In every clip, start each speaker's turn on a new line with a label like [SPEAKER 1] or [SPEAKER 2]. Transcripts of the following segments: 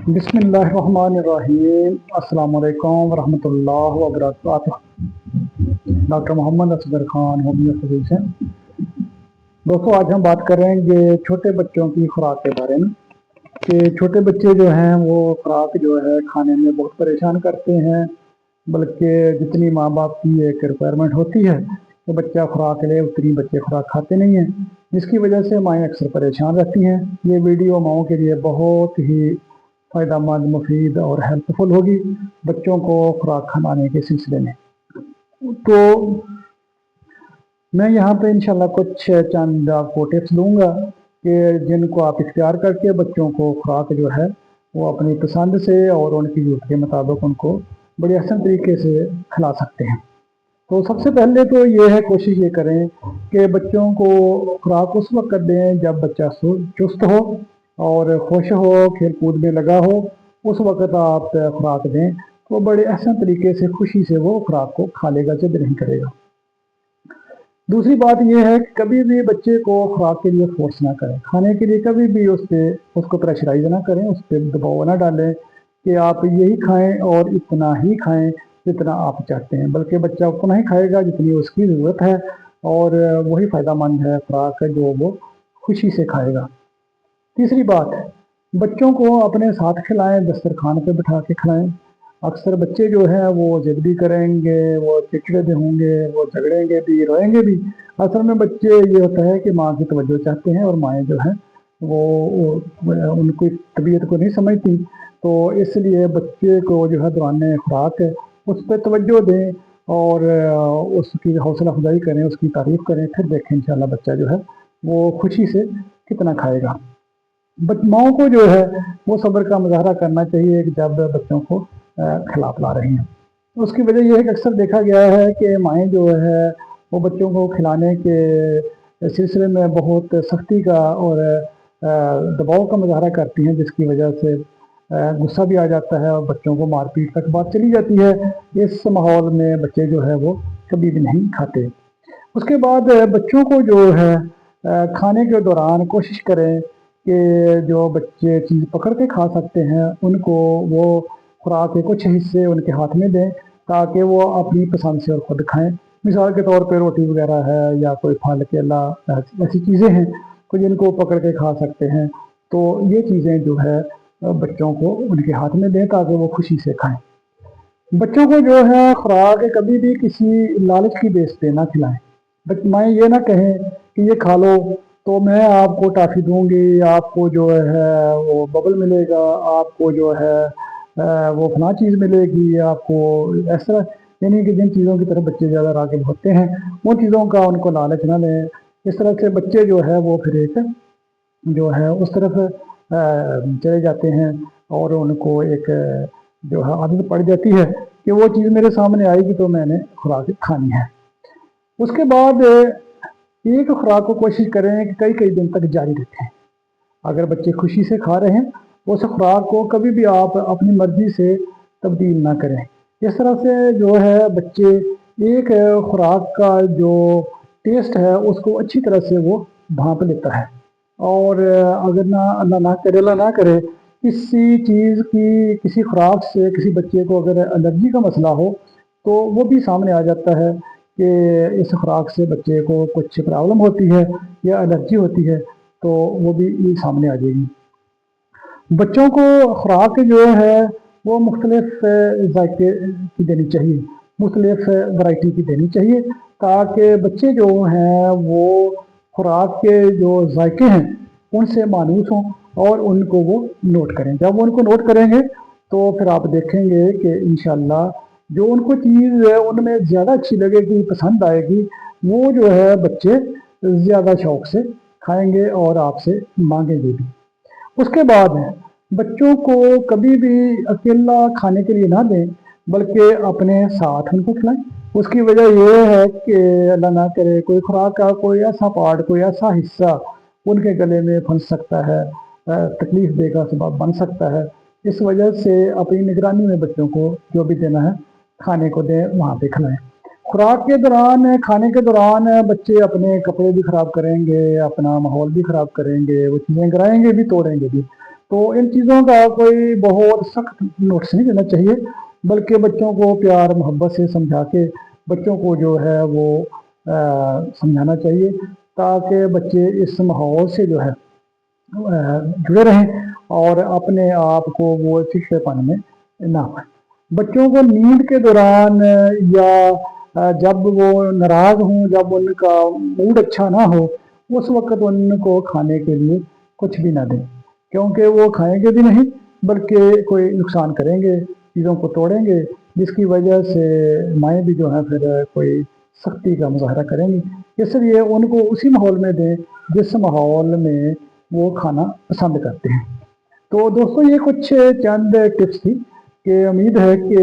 [SPEAKER 1] बिस्मिल्लाहिर्रहमानिर्रहीम। अस्सलाम वालेकुम वरहमतुल्लाह वबरकातुह। Doctor Mohammad Asghar Khan, homeo physician. दोस्तों, आज हम बात करेंगे छोटे बच्चों की खुराक के बारे में कि छोटे बच्चे जो हैं वो खुराक जो है खाने में बहुत परेशान करते हैं, बल्कि जितनी माँ बाप की एक रिक्वायरमेंट होती है तो बच्चा खुराक ले, उतनी बच्चे खुराक खाते नहीं हैं, जिसकी वजह से माएँ अक्सर परेशान रहती हैं। ये वीडियो माओं के लिए बहुत ही फ़ायदेमंद, मुफीद और हेल्पफुल होगी बच्चों को खुराक खिलाने के सिलसिले में। तो मैं यहाँ पे इंशाल्लाह कुछ चंद आपको टिप्स दूंगा कि जिनको आप इख्तियार करके बच्चों को खुराक जो है वो अपनी पसंद से और उनकी ज़रूरत के मुताबिक उनको बड़े आसान तरीके से खिला सकते हैं। तो सबसे पहले तो ये है, कोशिश ये करें कि बच्चों को खुराक उस वक्त दें जब बच्चा चुस्त हो और खुश हो, खेल कूद में लगा हो। उस वक्त आप खुराक दें तो बड़े आसान तरीके से, खुशी से वो खुराक को खा लेगा, जिद नहीं करेगा। दूसरी बात यह है कि कभी भी बच्चे को खुराक के लिए फोर्स ना करें, खाने के लिए कभी भी उसको प्रेशराइज ना करें, उस पर दबाव ना डालें कि आप यही खाएं और इतना ही खाएं जितना आप चाहते हैं, बल्कि बच्चा उतना ही खाएगा जितनी उसकी ज़रूरत है और वही फ़ायदेमंद है खुराक जो वो खुशी से खाएगा। तीसरी बात, बच्चों को अपने साथ खिलाएं, दस्तरखान पे बिठा के खिलाएं। अक्सर बच्चे जो हैं वो जिद भी करेंगे, वो चिड़चिड़े भी होंगे, वो झगड़ेंगे भी, रोएंगे भी। असल में बच्चे ये होता है कि माँ की तवज्जो चाहते हैं और माएँ जो हैं वो उनकी तबीयत को नहीं समझती, तो इसलिए बच्चे को जो है दौरान खुराक उस पर तवज्जो दें और उसकी हौसला अफजाई करें, उसकी तारीफ़ करें, फिर देखें इंशाल्लाह बच्चा जो है वो खुशी से कितना खाएगा। माओं को जो है वो सब्र का मुजाहरा करना चाहिए कि जब बच्चों को खिला पिला रही हैं। उसकी वजह यह है कि अक्सर देखा गया है कि माएँ जो है वो बच्चों को खिलाने के सिलसिले में बहुत सख्ती का और दबाव का मुजाहरा करती हैं, जिसकी वजह से गुस्सा भी आ जाता है और बच्चों को मारपीट तक बात चली जाती है। इस माहौल में बच्चे जो है वो कभी भी नहीं खाते। उसके बाद बच्चों को जो है खाने के दौरान कोशिश करें कि जो बच्चे चीज़ पकड़ के खा सकते हैं उनको वो खुराक के कुछ हिस्से उनके हाथ में दें, ताकि वो अपनी पसंद से और ख़ुद खाएं। मिसाल के तौर पे रोटी वगैरह है या कोई फल, केला, ऐसी चीज़ें हैं तो जिनको पकड़ के खा सकते हैं, तो ये चीज़ें जो है बच्चों को उनके हाथ में दें ताकि वो खुशी से खाएं। बच्चों को जो है खुराक कभी भी किसी लालच की बेस पे ना खिलाएं। माएँ ये ना कहें कि ये खा लो तो मैं आपको टॉफ़ी दूंगी, आपको जो है वो बबल मिलेगा, आपको जो है वो फलां चीज़ मिलेगी, आपको इस तरह, यानी कि जिन चीज़ों की तरफ बच्चे ज़्यादा राग़िब होते हैं उन चीज़ों का उनको लालच ना दें। इस तरह से बच्चे जो है वो फिर एक जो है उस तरफ चले जाते हैं और उनको एक जो है आदत पड़ जाती है कि वो चीज़ मेरे सामने आएगी तो मैंने खुराक खानी है। उसके बाद एक खुराक को कोशिश करें कि कई कई दिन तक जारी रखें। अगर बच्चे खुशी से खा रहे हैं उस खुराक को कभी भी आप अपनी मर्ज़ी से तब्दील ना करें। इस तरह से जो है बच्चे एक खुराक का जो टेस्ट है उसको अच्छी तरह से वो भांप लेता है और अगर अल्लाह ना करे किसी चीज़ की, किसी खुराक से किसी बच्चे को अगर एलर्जी का मसला हो तो वो भी सामने आ जाता है कि इस खुराक से बच्चे को कुछ प्रॉब्लम होती है या एलर्जी होती है, तो वो भी सामने आ जाएगी। बच्चों को खुराक जो है वो मुख्तलिफ जायके की देनी चाहिए, मुख्तलिफ वैरायटी की देनी चाहिए, ताकि बच्चे जो हैं वो खुराक के जो जायके हैं उनसे मानूस हों और उनको वो नोट करें। जब वो उनको नोट करेंगे तो फिर आप देखेंगे कि इंशाल्लाह जो उनको चीज़ उनमें ज़्यादा अच्छी लगेगी, पसंद आएगी, वो जो है बच्चे ज़्यादा शौक़ से खाएंगे और आपसे मांगेंगे भी। उसके बाद बच्चों को कभी भी अकेला खाने के लिए ना दें, बल्कि अपने साथ उनको खिलाएं। उसकी वजह यह है कि अल्लाह ना करे कोई खुराक का कोई ऐसा पार्ट, कोई ऐसा हिस्सा उनके गले में फंस सकता है, तकलीफ़ देह का सबब बन सकता है। इस वजह से अपनी निगरानी में बच्चों को जो भी देना है खाने को दें, वहाँ पे खिलाएं। खुराक के दौरान, खाने के दौरान बच्चे अपने कपड़े भी ख़राब करेंगे, अपना माहौल भी ख़राब करेंगे, वो चीज़ें गिराएंगे भी, तोड़ेंगे भी। تو इन चीज़ों का कोई बहुत सख्त नोटिस नहीं देना चाहिए, बल्कि बच्चों को प्यार मोहब्बत से समझा के बच्चों को जो है वो समझाना चाहिए, ताकि बच्चे इस माहौल से जो है जुड़े रहें और अपने आप को वो चिड़चिड़ापन में ना पाए। बच्चों को नींद के दौरान या जब वो नाराज़ हों, जब उनका मूड अच्छा ना हो, उस वक्त उनको खाने के लिए कुछ भी ना दें, क्योंकि वो खाएंगे भी नहीं बल्कि कोई नुकसान करेंगे, चीज़ों को तोड़ेंगे, जिसकी वजह से माएँ भी जो है फिर कोई सख्ती का मुजाहरा करेंगी। इसलिए उनको उसी माहौल में दें जिस माहौल में वो खाना पसंद करते हैं। तो दोस्तों ये कुछ चंद टिप्स थी कि उम्मीद है कि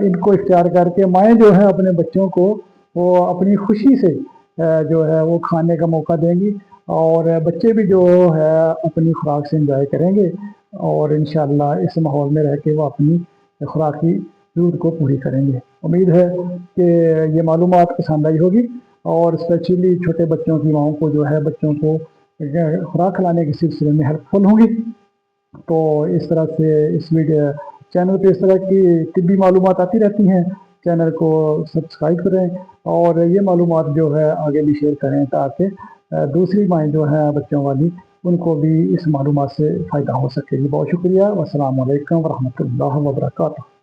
[SPEAKER 1] इनको इख्तियार करके माएँ जो है अपने बच्चों को वो अपनी खुशी से जो है वो खाने का मौका देंगी, और बच्चे भी जो है अपनी खुराक से इंजॉय करेंगे, और इंशाअल्लाह इस माहौल में रह के वो अपनी खुराकी ज़रूरत को पूरी करेंगे। उम्मीद है कि ये मालूमात पसंद आई होगी, और स्पेशली छोटे बच्चों की माँओं को जो है बच्चों को खुराक खिलाने के सिलसिले में हेल्पफुल होंगी। तो इस तरह से इस वीडियो चैनल पे इस तरह की तिब्बी मालूमात आती रहती हैं। चैनल को सब्सक्राइब करें और ये मालूमात जो है आगे भी शेयर करें, ताकि दूसरी माएँ जो हैं बच्चों वाली, उनको भी इस मालूमात से फ़ायदा हो सके। बहुत शुक्रिया। अस्सलाम वालेकुम व रहमतुल्लाहि व बरकातहू।